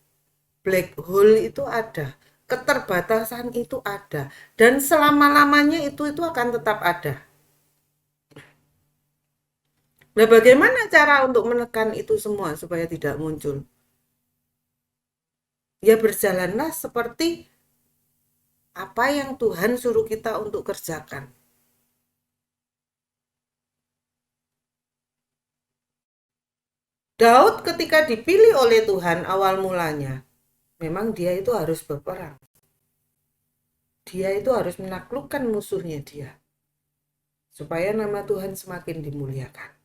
Black hole itu ada. Keterbatasan itu ada. Dan selama-lamanya itu akan tetap ada. Nah, bagaimana cara untuk menekan itu semua supaya tidak muncul? Ya berjalanlah seperti apa yang Tuhan suruh kita untuk kerjakan. Daud ketika dipilih oleh Tuhan awal mulanya, memang dia itu harus berperang. Dia itu harus menaklukkan musuhnya dia. Supaya nama Tuhan semakin dimuliakan.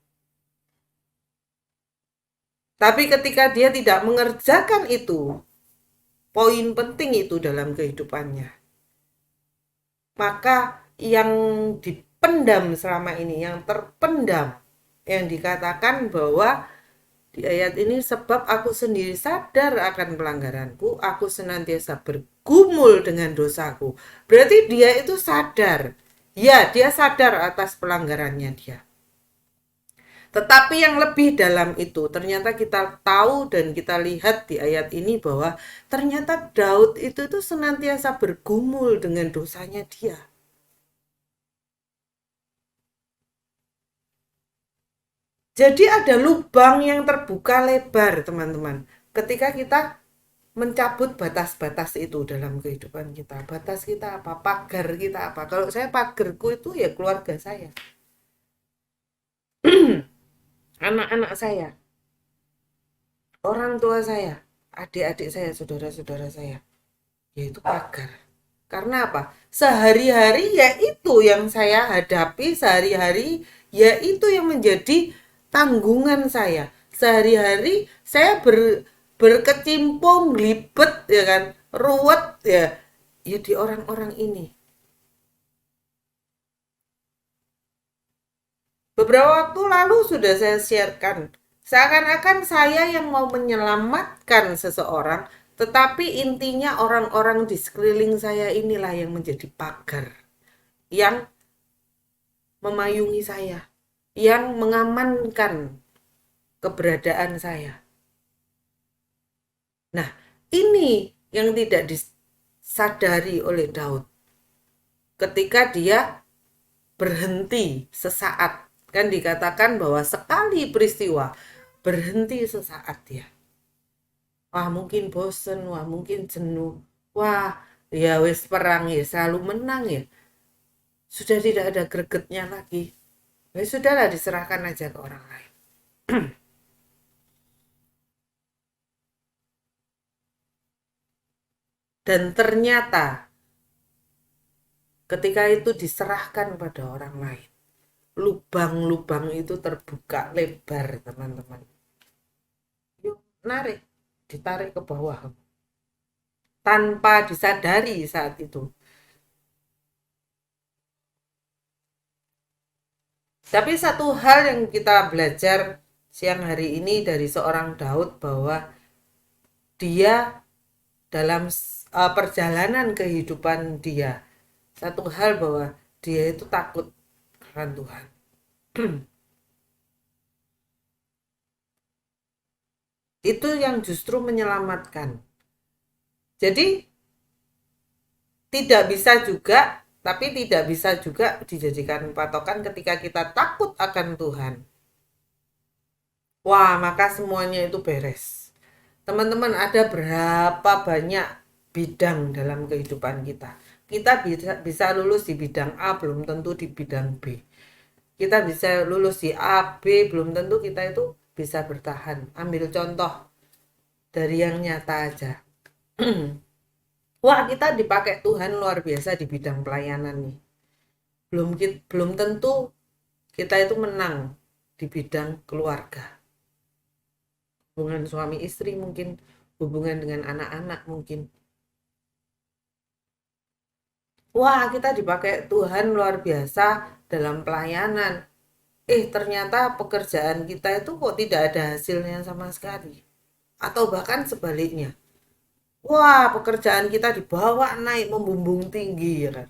Tapi ketika dia tidak mengerjakan itu, poin penting itu dalam kehidupannya, maka yang dipendam selama ini, yang terpendam, yang dikatakan bahwa di ayat ini, sebab aku sendiri sadar akan pelanggaranku, aku senantiasa bergumul dengan dosaku. Berarti dia itu sadar. Ya, dia sadar atas pelanggarannya dia. Tetapi yang lebih dalam itu, ternyata kita tahu dan kita lihat di ayat ini bahwa ternyata Daud itu tuh senantiasa bergumul dengan dosanya dia. Jadi ada lubang yang terbuka lebar, teman-teman. Ketika kita mencabut batas-batas itu dalam kehidupan kita. Batas kita apa? Pagar kita apa? Kalau saya pagarku itu ya keluarga saya. Anak-anak saya, orang tua saya, adik-adik saya, saudara-saudara saya. Yaitu pagar. Karena apa? Sehari-hari ya itu yang saya hadapi, sehari-hari ya itu yang menjadi tanggungan saya. Sehari-hari saya berkecimpung, libet ya kan, ruwet ya, ya di orang-orang ini. Beberapa waktu lalu sudah saya sharekan, seakan-akan saya yang mau menyelamatkan seseorang, tetapi intinya orang-orang di sekeliling saya inilah yang menjadi pagar, yang memayungi saya, yang mengamankan keberadaan saya. Nah, ini yang tidak disadari oleh Daud ketika dia berhenti sesaat. Kan dikatakan bahwa sekali peristiwa berhenti sesaat dia. Wah mungkin bosen, wah mungkin jenuh, wah ya wis perang ya selalu menang ya. Sudah tidak ada gregetnya lagi. Ya sudahlah, diserahkan aja ke orang lain. Dan ternyata ketika itu diserahkan pada orang lain, lubang-lubang itu terbuka lebar, teman-teman. Yuk, narik, ditarik ke bawah tanpa disadari saat itu. Tapi satu hal yang kita belajar siang hari ini dari seorang Daud, bahwa dia dalam perjalanan kehidupan dia, satu hal bahwa dia itu takut akan Tuhan. Itu yang justru menyelamatkan. Jadi tidak bisa juga, tapi tidak bisa juga dijadikan patokan ketika kita takut akan Tuhan. Wah, maka semuanya itu beres. Teman-teman, ada berapa banyak bidang dalam kehidupan kita. Kita bisa lulus di bidang A, belum tentu di bidang B. Kita bisa lulus di A, B, belum tentu kita itu bisa bertahan. Ambil contoh dari yang nyata aja. Wah, kita dipakai Tuhan luar biasa di bidang pelayanan nih. Belum tentu kita itu menang di bidang keluarga. Hubungan suami istri mungkin, hubungan dengan anak-anak mungkin. Wah, kita dipakai Tuhan luar biasa dalam pelayanan. ternyata pekerjaan kita itu kok tidak ada hasilnya sama sekali. Atau bahkan sebaliknya. Wah, pekerjaan kita dibawa naik membumbung tinggi ya kan.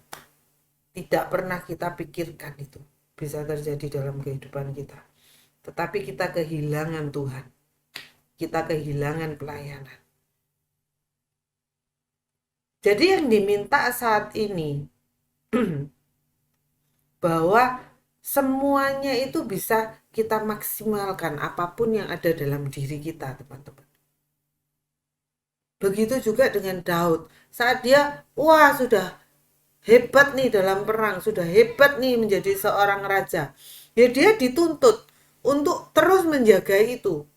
Tidak pernah kita pikirkan itu bisa terjadi dalam kehidupan kita. Tetapi kita kehilangan Tuhan. Kita kehilangan pelayanan. Jadi yang diminta saat ini bahwa semuanya itu bisa kita maksimalkan apapun yang ada dalam diri kita, teman-teman. Begitu juga dengan Daud. Saat dia, wah sudah hebat nih dalam perang, sudah hebat nih menjadi seorang raja. Ya dia dituntut untuk terus menjaga itu.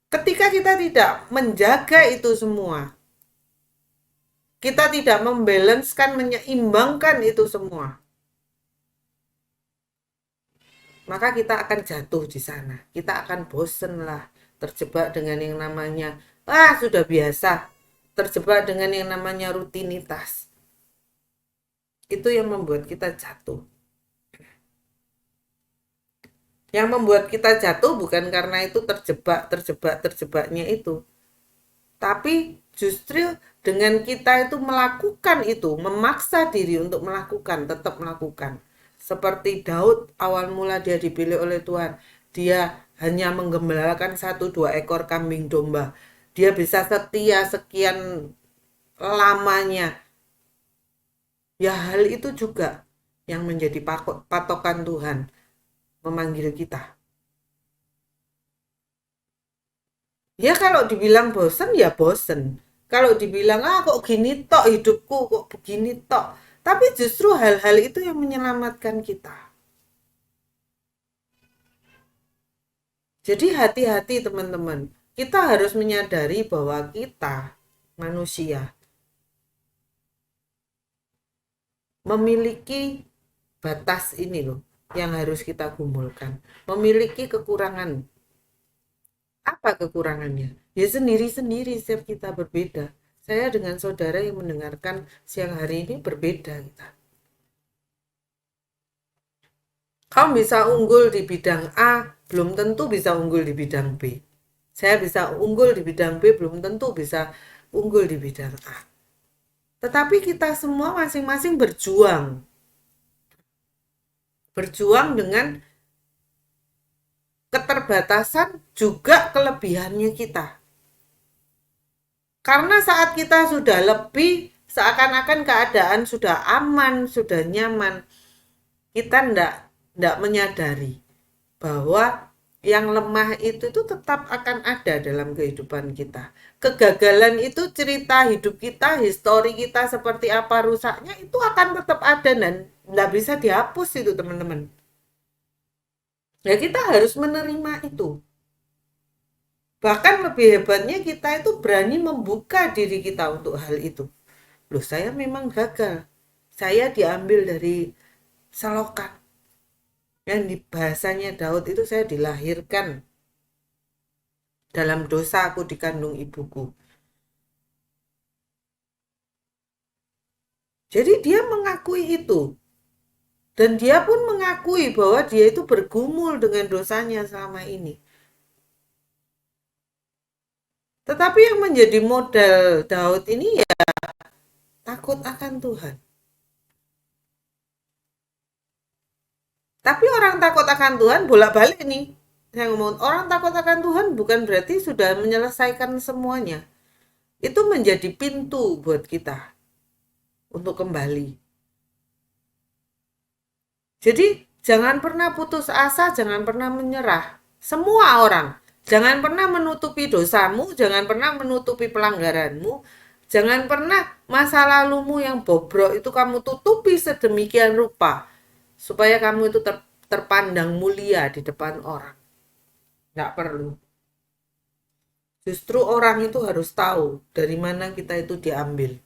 Ketika kita tidak menjaga itu semua, kita tidak membalanskan, menyeimbangkan itu semua, maka kita akan jatuh di sana. Kita akan bosen lah, terjebak dengan yang namanya, sudah biasa, terjebak dengan yang namanya rutinitas. Itu yang membuat kita jatuh. Yang membuat kita jatuh bukan karena itu terjebaknya itu. Tapi justru dengan kita itu melakukan itu, memaksa diri untuk melakukan, tetap melakukan. Seperti Daud, awal mula dia dipilih oleh Tuhan. Dia hanya menggembalakan 1-2 ekor kambing domba. Dia bisa setia sekian lamanya. Ya hal itu juga yang menjadi patokan Tuhan memanggil kita. Ya kalau dibilang bosen ya bosen. Kalau dibilang kok gini tok hidupku, kok begini tok. Tapi justru hal-hal itu yang menyelamatkan kita. Jadi hati-hati teman-teman. Kita harus menyadari bahwa kita manusia memiliki batas ini loh yang harus kita gumulkan. Memiliki kekurangan. Apa kekurangannya? Ya sendiri-sendiri, setiap kita berbeda. Saya dengan saudara yang mendengarkan siang hari ini berbeda kita. Kamu bisa unggul di bidang A, belum tentu bisa unggul di bidang B. Saya bisa unggul di bidang B, belum tentu bisa unggul di bidang A. Tetapi kita semua masing-masing berjuang. Berjuang dengan keterbatasan juga kelebihannya kita. Karena saat kita sudah lebih, seakan-akan keadaan sudah aman, sudah nyaman, kita ndak menyadari bahwa yang lemah itu tetap akan ada dalam kehidupan kita. Kegagalan itu cerita hidup kita, histori kita seperti apa rusaknya, itu akan tetap ada dan ndak bisa dihapus itu teman-teman. Ya kita harus menerima itu. Bahkan lebih hebatnya kita itu berani membuka diri kita untuk hal itu. Loh saya memang gagal. Saya diambil dari selokan. Yang di bahasanya Daud itu saya dilahirkan. Dalam dosa aku dikandung ibuku. Jadi dia mengakui itu. Dan dia pun mengakui bahwa dia itu bergumul dengan dosanya selama ini. Tetapi yang menjadi modal Daud ini ya takut akan Tuhan. Tapi orang takut akan Tuhan bolak-balik nih. Saya ngomong orang takut akan Tuhan bukan berarti sudah menyelesaikan semuanya. Itu menjadi pintu buat kita untuk kembali. Jadi jangan pernah putus asa, jangan pernah menyerah. Semua orang, jangan pernah menutupi dosamu, jangan pernah menutupi pelanggaranmu, jangan pernah masa lalumu yang bobrok itu kamu tutupi sedemikian rupa supaya kamu itu terpandang mulia di depan orang. Nggak perlu. Justru orang itu harus tahu dari mana kita itu diambil.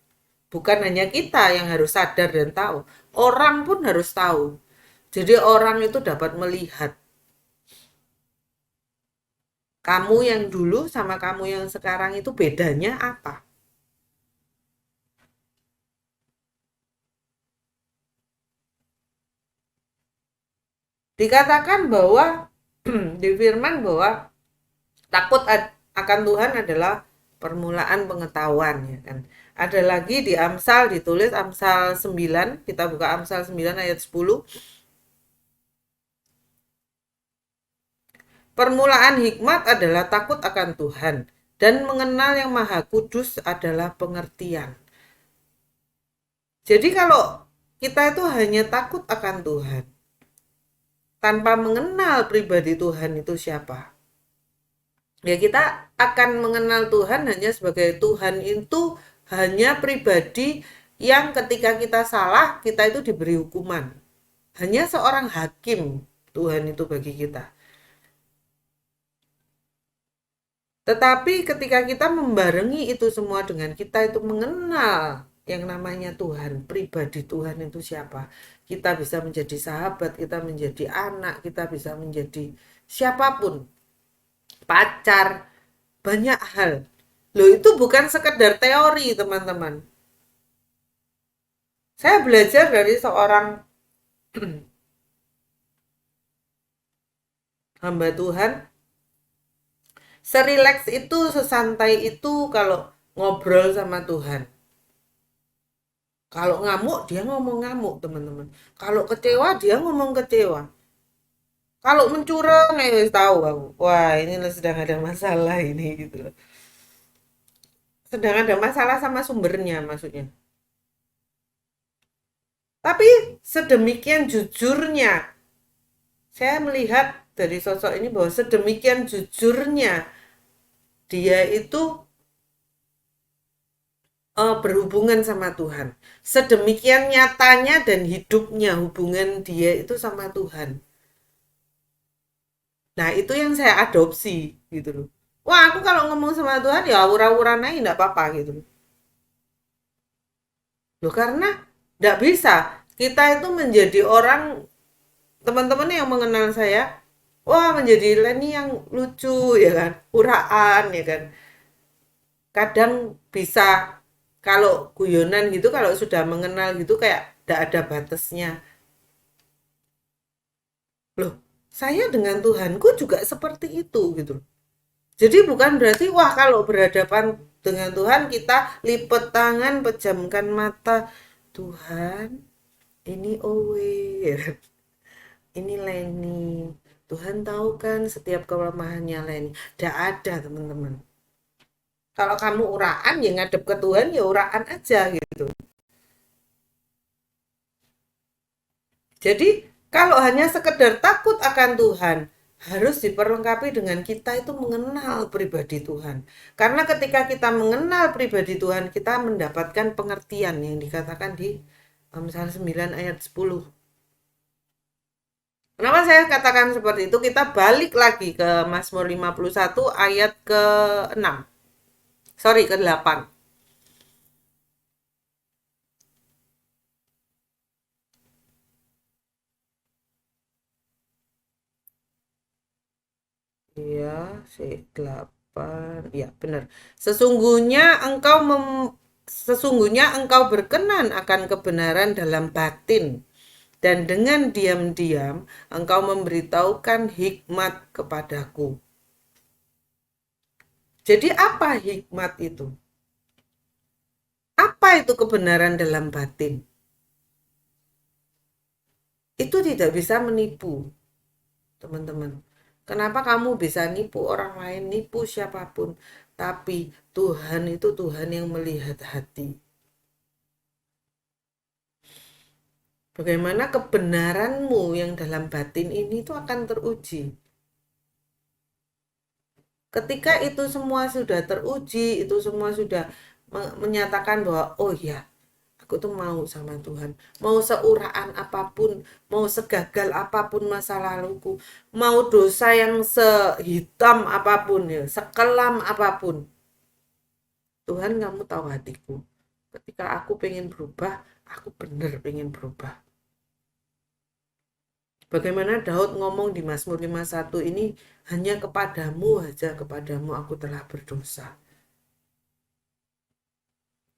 Bukan hanya kita yang harus sadar dan tahu. Orang pun harus tahu. Jadi orang itu dapat melihat kamu yang dulu sama kamu yang sekarang itu bedanya apa. Dikatakan bahwa di firman bahwa takut akan Tuhan adalah permulaan pengetahuan, ya kan. Ada lagi di Amsal, ditulis Amsal 9, kita buka Amsal 9 ayat 10. Permulaan hikmat adalah takut akan Tuhan, dan mengenal yang Maha Kudus adalah pengertian. Jadi kalau kita itu hanya takut akan Tuhan, tanpa mengenal pribadi Tuhan itu siapa, ya kita akan mengenal Tuhan hanya sebagai Tuhan itu hanya pribadi yang ketika kita salah, kita itu diberi hukuman. Hanya seorang hakim Tuhan itu bagi kita. Tetapi ketika kita membarengi itu semua dengan kita itu mengenal yang namanya Tuhan, pribadi Tuhan itu siapa. Kita bisa menjadi sahabat, kita menjadi anak, kita bisa menjadi siapapun, pacar, banyak hal. Loh, itu bukan sekedar teori, teman-teman. Saya belajar dari seorang hamba Tuhan, serileks itu, sesantai itu kalau ngobrol sama Tuhan. Kalau ngamuk, dia ngomong ngamuk, teman-teman. Kalau kecewa, dia ngomong kecewa. Kalau mencurang, tahu aku. Wah, ini sedang ada masalah ini gitu loh. Sedang ada masalah sama sumbernya maksudnya. Tapi sedemikian jujurnya, saya melihat dari sosok ini bahwa sedemikian jujurnya dia itu berhubungan sama Tuhan. Sedemikian nyatanya dan hidupnya hubungan dia itu sama Tuhan. Nah, itu yang saya adopsi gitu loh. Wah, aku kalau ngomong sama Tuhan ya awur-awuran aja enggak apa-apa gitu loh. Loh, karena enggak bisa. Kita itu menjadi orang, teman-teman yang mengenal saya, wah menjadi Leni yang lucu ya kan, uraan ya kan. Kadang bisa kalau guyonan gitu, kalau sudah mengenal gitu kayak enggak ada batasnya. Loh, saya dengan Tuhanku juga seperti itu gitu. Jadi bukan berarti wah kalau berhadapan dengan Tuhan kita lipat tangan, pejamkan mata. Tuhan, ini Owe, ini Leni. Tuhan tahu kan setiap kelemahannya Leni. Tidak ada, teman-teman. Kalau kamu uraan ya ngadep ke Tuhan ya uraan aja gitu. Jadi kalau hanya sekedar takut akan Tuhan, harus diperlengkapi dengan kita itu mengenal pribadi Tuhan. Karena ketika kita mengenal pribadi Tuhan, kita mendapatkan pengertian yang dikatakan di Amsal 9 ayat 10. Kenapa saya katakan seperti itu? Kita balik lagi ke Mazmur 51 ayat ke-6. Sorry, ke-8. Iya, 8. Ya, benar. Sesungguhnya engkau sesungguhnya engkau berkenan akan kebenaran dalam batin, dan dengan diam-diam engkau memberitahukan hikmat kepadaku. Jadi apa hikmat itu? Apa itu kebenaran dalam batin? Itu tidak bisa menipu, teman-teman. Kenapa kamu bisa nipu orang lain, nipu siapapun? Tapi Tuhan itu Tuhan yang melihat hati. Bagaimana kebenaranmu yang dalam batin ini itu akan teruji. Ketika itu semua sudah teruji, itu semua sudah menyatakan bahwa oh ya, aku tuh mau sama Tuhan. Mau seuraan apapun, mau segagal apapun masa laluku, mau dosa yang sehitam apapun ya, sekelam apapun. Tuhan, kamu tahu hatiku. Ketika aku pengen berubah, aku benar pengen berubah. Bagaimana Daud ngomong di Mazmur 51 ini, hanya kepadamu aja, kepadamu aku telah berdosa.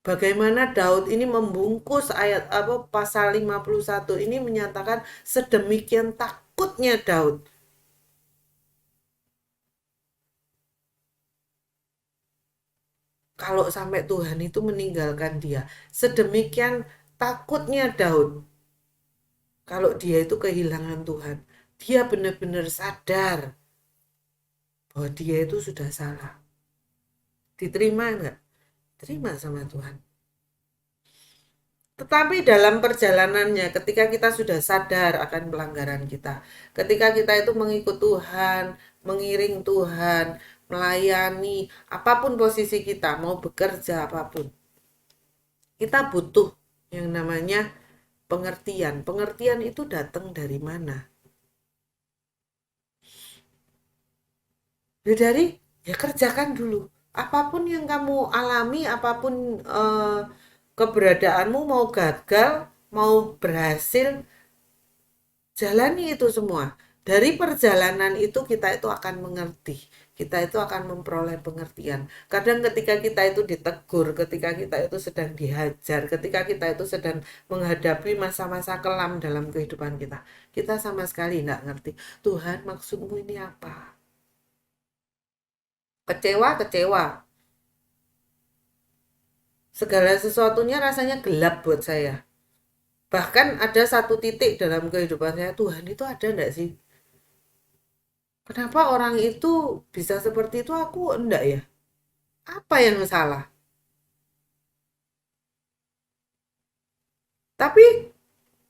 Bagaimana Daud ini membungkus ayat pasal 51 ini menyatakan sedemikian takut takutnya Daud. Kalau sampai Tuhan itu meninggalkan dia. Sedemikian takutnya Daud. Kalau dia itu kehilangan Tuhan. Dia benar-benar sadar bahwa dia itu sudah salah. Diterima enggak? Terima sama Tuhan. Tetapi dalam perjalanannya, ketika kita sudah sadar akan pelanggaran kita, ketika kita itu mengikut Tuhan, mengiring Tuhan, melayani, apapun posisi kita, mau bekerja apapun, kita butuh yang namanya pengertian. Pengertian itu datang dari mana? Ya dari, ya kerjakan dulu. Apapun yang kamu alami, apapun keberadaanmu, mau gagal, mau berhasil, jalani itu semua. Dari perjalanan itu kita itu akan mengerti. Kita itu akan memperoleh pengertian. Kadang ketika kita itu ditegur, ketika kita itu sedang dihajar, ketika kita itu sedang menghadapi masa-masa kelam dalam kehidupan kita, kita sama sekali nggak ngerti. Tuhan, maksudmu ini apa? Kecewa, kecewa. Segala sesuatunya rasanya gelap buat saya. Bahkan ada satu titik dalam kehidupan saya, Tuhan itu ada enggak sih? Kenapa orang itu bisa seperti itu, aku enggak ya? Apa yang salah? Tapi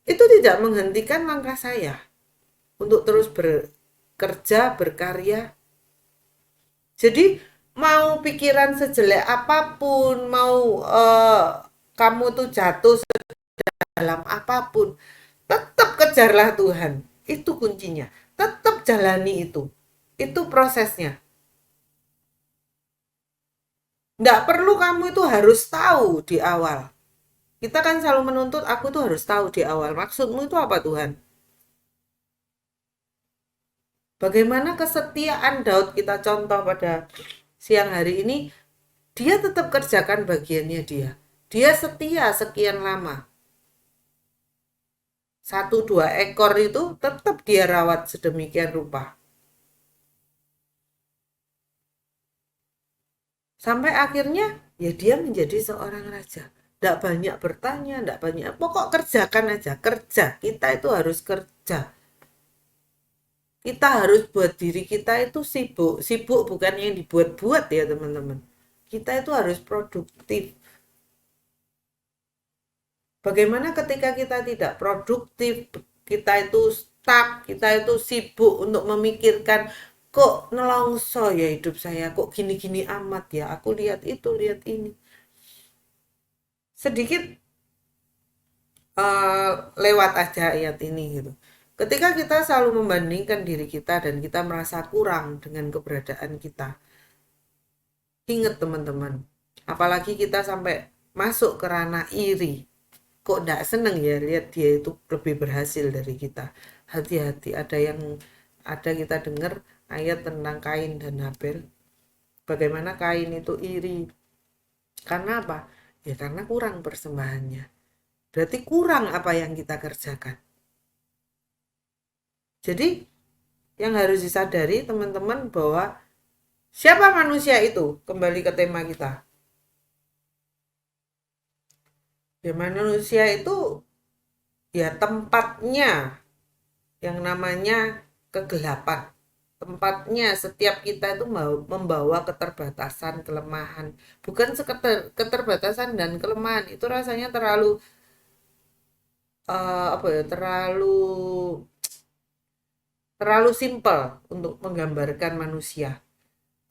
itu tidak menghentikan langkah saya untuk terus bekerja, berkarya. Jadi mau pikiran sejelek apapun, mau kamu tuh jatuh dalam apapun, tetap kejarlah Tuhan. Itu kuncinya. Tetap jalani itu. Itu prosesnya. Nggak perlu kamu itu harus tahu di awal. Kita kan selalu menuntut, aku tuh harus tahu di awal. Maksudmu itu apa Tuhan? Bagaimana kesetiaan Daud kita contoh pada siang hari ini, dia tetap kerjakan bagiannya dia. Dia setia sekian lama. 1-2 ekor itu tetap dia rawat sedemikian rupa. Sampai akhirnya ya dia menjadi seorang raja. Tidak banyak bertanya, tidak banyak. Pokok kerjakan aja, kerja. Kita itu harus kerja. Kita harus buat diri kita itu sibuk. Sibuk bukan yang dibuat-buat ya teman-teman. Kita itu harus produktif. Bagaimana ketika kita tidak produktif, kita itu stuck, kita itu sibuk untuk memikirkan, kok nelongso ya hidup saya, kok gini-gini amat ya, aku lihat itu, lihat ini. Sedikit lewat aja ayat ini gitu. Ketika kita selalu membandingkan diri kita dan kita merasa kurang dengan keberadaan kita, ingat teman-teman, apalagi kita sampai masuk ke ranah iri, kok enggak seneng ya lihat dia itu lebih berhasil dari kita. Hati-hati, ada kita dengar ayat tentang Kain dan Habel. Bagaimana Kain itu iri. Karena apa? Ya karena kurang persembahannya. Berarti kurang apa yang kita kerjakan. Jadi yang harus disadari teman-teman bahwa siapa manusia itu? Kembali ke tema kita. Ya manusia itu ya tempatnya yang namanya kegelapan. Tempatnya setiap kita itu membawa keterbatasan, kelemahan. Bukan sekedar keterbatasan dan kelemahan, itu rasanya terlalu apa ya, terlalu simpel untuk menggambarkan manusia.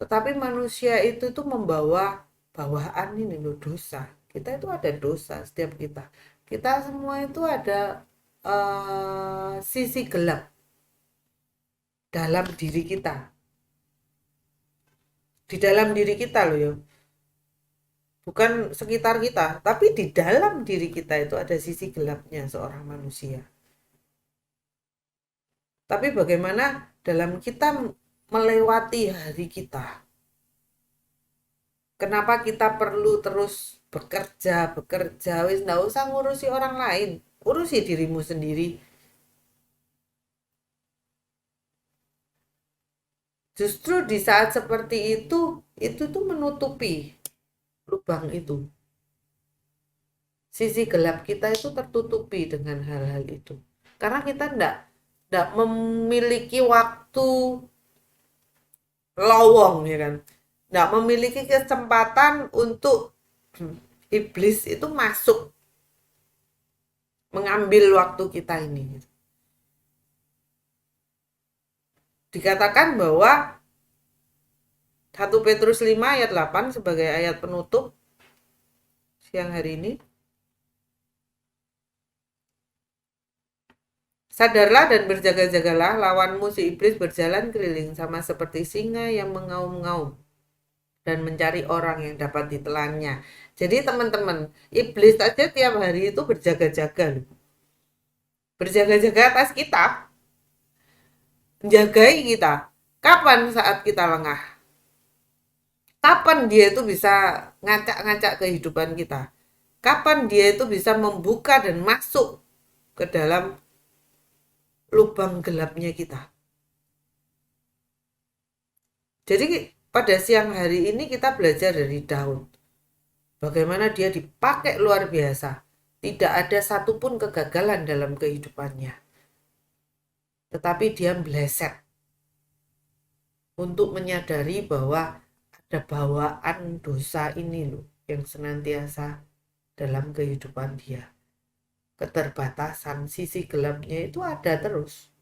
Tetapi manusia itu tuh membawa bawaan ini loh, dosa. Kita itu ada dosa setiap kita. Kita semua itu ada sisi gelap dalam diri kita. Di dalam diri kita loh ya. Bukan sekitar kita, tapi di dalam diri kita itu ada sisi gelapnya seorang manusia. Tapi bagaimana dalam kita melewati hari kita? Kenapa kita perlu terus bekerja, bekerja? Wis nggak usah ngurusi orang lain, urusi dirimu sendiri. Justru di saat seperti itu tuh menutupi lubang itu. Sisi gelap kita itu tertutupi dengan hal-hal itu. Karena kita ndak memiliki waktu lowong ya kan. Ndak memiliki kesempatan untuk iblis itu masuk mengambil waktu kita ini. Dikatakan bahwa 1 Petrus 5 ayat 8 sebagai ayat penutup siang hari ini. Sadarlah dan berjaga-jagalah, lawanmu si iblis berjalan keliling sama seperti singa yang mengaum-ngaum dan mencari orang yang dapat ditelannya. Jadi teman-teman, iblis aja tiap hari itu berjaga-jaga loh. Berjaga-jaga atas kita, menjagai kita. Kapan saat kita lengah? Kapan dia itu bisa ngacak-ngacak kehidupan kita? Kapan dia itu bisa membuka dan masuk ke dalam lubang gelapnya kita? Jadi pada siang hari ini kita belajar dari Daud. Bagaimana dia dipakai luar biasa. Tidak ada satupun kegagalan dalam kehidupannya. Tetapi dia meleset untuk menyadari bahwa ada bawaan dosa ini loh yang senantiasa dalam kehidupan dia. Keterbatasan sisi gelapnya itu ada terus.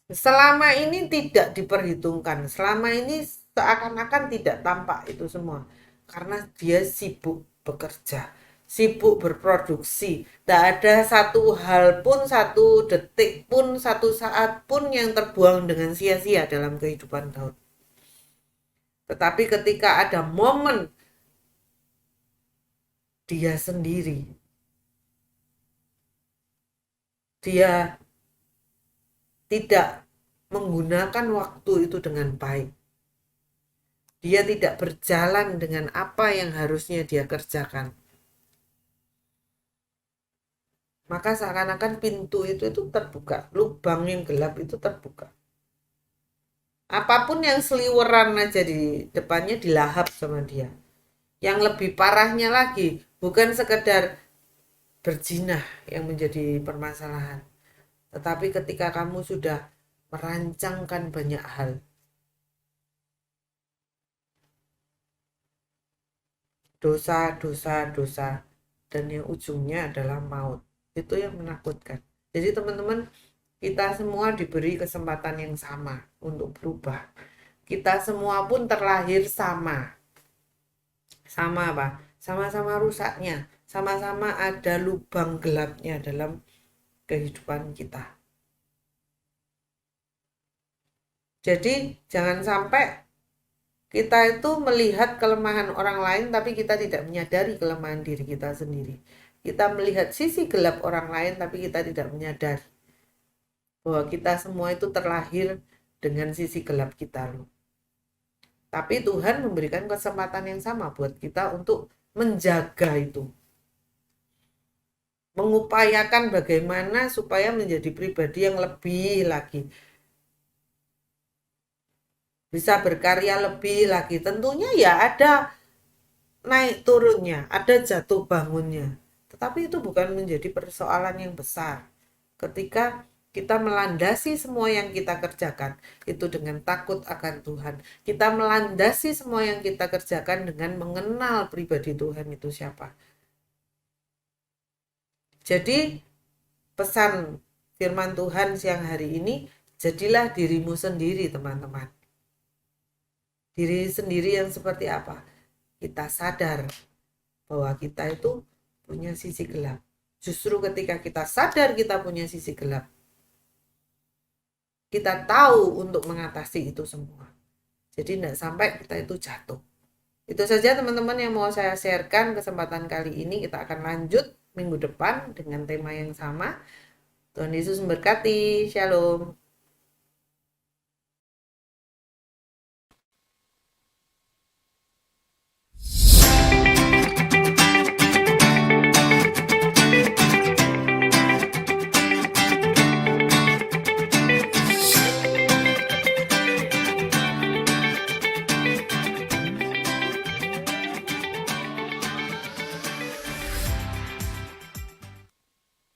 Selama ini tidak diperhitungkan, selama ini seakan-akan tidak tampak itu semua. Karena dia sibuk bekerja, sibuk berproduksi. Tidak ada satu hal pun, satu detik pun, satu saat pun yang terbuang dengan sia-sia dalam kehidupan Daud. Tetapi ketika ada momen dia sendiri, dia tidak menggunakan waktu itu dengan baik. Dia tidak berjalan dengan apa yang harusnya dia kerjakan. Maka seakan-akan pintu itu terbuka, lubang yang gelap itu terbuka. Apapun yang seliweran aja di depannya dilahap sama dia. Yang lebih parahnya lagi, bukan sekedar berzina yang menjadi permasalahan. Tetapi ketika kamu sudah merancangkan banyak hal, dosa, dan yang ujungnya adalah maut. Itu yang menakutkan. Jadi teman-teman, kita semua diberi kesempatan yang sama untuk berubah. Kita semua pun terlahir sama. Sama apa? Sama-sama rusaknya. Sama-sama ada lubang gelapnya dalam kehidupan kita. Jadi jangan sampai kita itu melihat kelemahan orang lain tapi kita tidak menyadari kelemahan diri kita sendiri. Kita melihat sisi gelap orang lain tapi kita tidak menyadari bahwa kita semua itu terlahir dengan sisi gelap kita loh. Tapi Tuhan memberikan kesempatan yang sama buat kita untuk menjaga itu. Mengupayakan bagaimana supaya menjadi pribadi yang lebih lagi. Bisa berkarya lebih lagi. Tentunya ya ada naik turunnya, ada jatuh bangunnya. Tetapi itu bukan menjadi persoalan yang besar. Ketika kita melandasi semua yang kita kerjakan itu dengan takut akan Tuhan. Kita melandasi semua yang kita kerjakan dengan mengenal pribadi Tuhan itu siapa. Jadi pesan firman Tuhan siang hari ini, jadilah dirimu sendiri teman-teman. Diri sendiri yang seperti apa? Kita sadar bahwa kita itu punya sisi gelap. Justru ketika kita sadar kita punya sisi gelap, kita tahu untuk mengatasi itu semua. Jadi tidak sampai kita itu jatuh. Itu saja teman-teman yang mau saya sharekan kesempatan kali ini. Kita akan lanjut minggu depan dengan tema yang sama. Tuhan Yesus memberkati. Shalom.